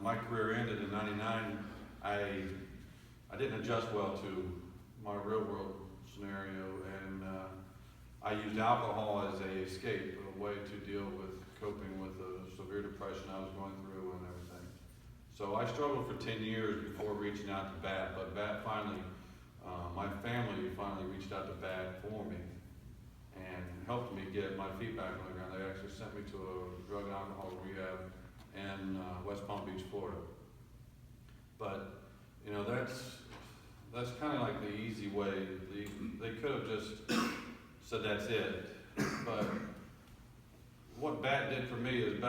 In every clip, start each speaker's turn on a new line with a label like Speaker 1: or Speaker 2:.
Speaker 1: my career ended in '99, I didn't adjust well to my real world scenario, and I used alcohol as a escape, a way to deal with coping with the severe depression I was going through and everything. So I struggled for 10 years before reaching out to BAT, but BAT finally, my family finally reached out to BAT for me and helped me get my feet back on the ground. They actually sent me to a drug and alcohol rehab in West Palm Beach, Florida. But you know, that's kind of like the easy way. They could have just said that's it. But what BAT did for me is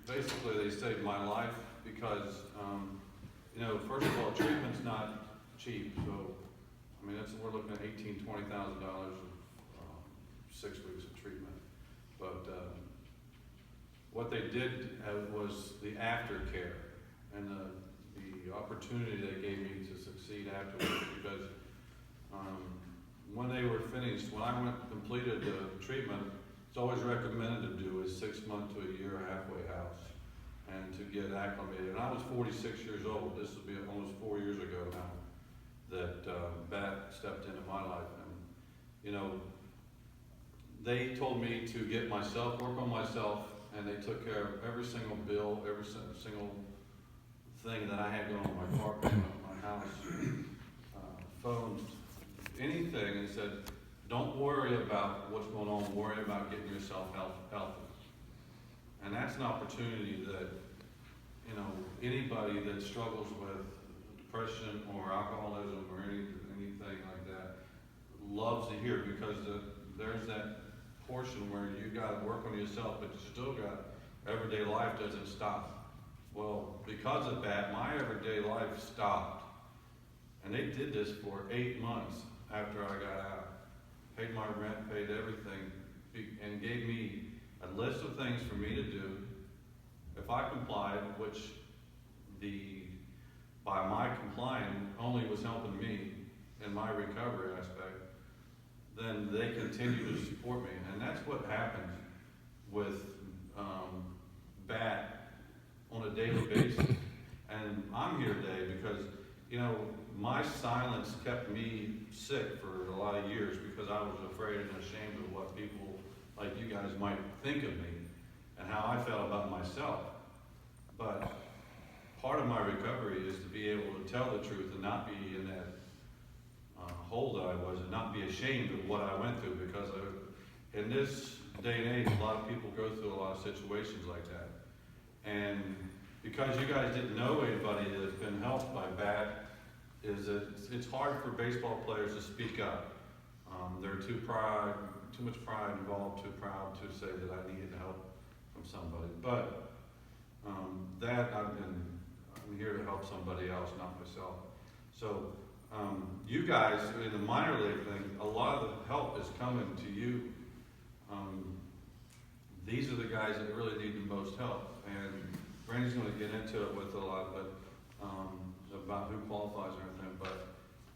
Speaker 1: basically they saved my life because, you know, first of all, treatment's not cheap. So, I mean, we're looking at $18,000 to $20,000 of 6 weeks of treatment. But what they did was the aftercare and the opportunity they gave me to succeed afterwards, because when they were finished, when I completed the treatment, it's always recommended to do a 6 month to a year halfway house and to get acclimated. And I was 46 years old. This will be almost 4 years ago now that BAT stepped into my life. And you know, they told me to work on myself, and they took care of every single bill, every single thing that I had going on my car payment, my house, phones, anything, and said, don't worry about what's going on, worry about getting yourself healthy. And that's an opportunity that, you know, anybody that struggles with depression or alcoholism or anything like that loves to hear, because there's that portion where you got to work on yourself, but you still got everyday life doesn't stop. Well, because of that, my everyday life stopped. And they did this for 8 months after I got out. Paid my rent, paid everything, and gave me a list of things for me to do. If I complied, which by my complying only was helping me in my recovery aspect, then they continue to support me. And that's what happens with BAT on a daily basis. And I'm here today because, you know, my silence kept me sick for a lot of years, because I was afraid and ashamed of what people like you guys might think of me and how I felt about myself. But part of my recovery is to be able to tell the truth and not be in that hole that I was, and not be ashamed of what I went through, because in this day and age, a lot of people go through a lot of situations like that. And because you guys didn't know anybody that's been helped by BAT, it's hard for baseball players to speak up. They're too much pride involved, too proud to say that I needed help from somebody. But I'm here to help somebody else, not myself. So you guys in the minor league thing, a lot of the help is coming to you. These are the guys that really need the most help. And Randy's going to get into it with a lot, but about who qualifies and everything. But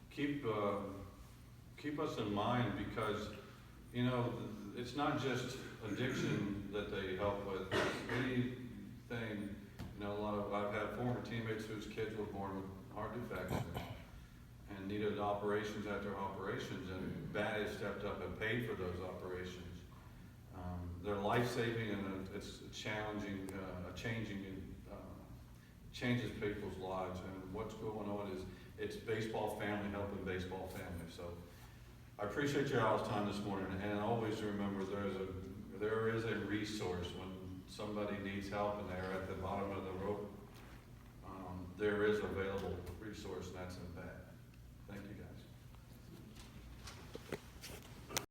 Speaker 1: keep us in mind, because you know, it's not just addiction that they help with. Anything, you know, I've had former teammates whose kids were born with heart defects and needed operations after operations, and BAT has stepped up and paid for those operations. They're life-saving, and it's challenging, changes people's lives. And what's going on is it's baseball family helping baseball family. So I appreciate y'all's time this morning, and always remember there is a resource when somebody needs help and they're at the bottom of the rope. There is available resource, and that's in BAT. Thank you guys.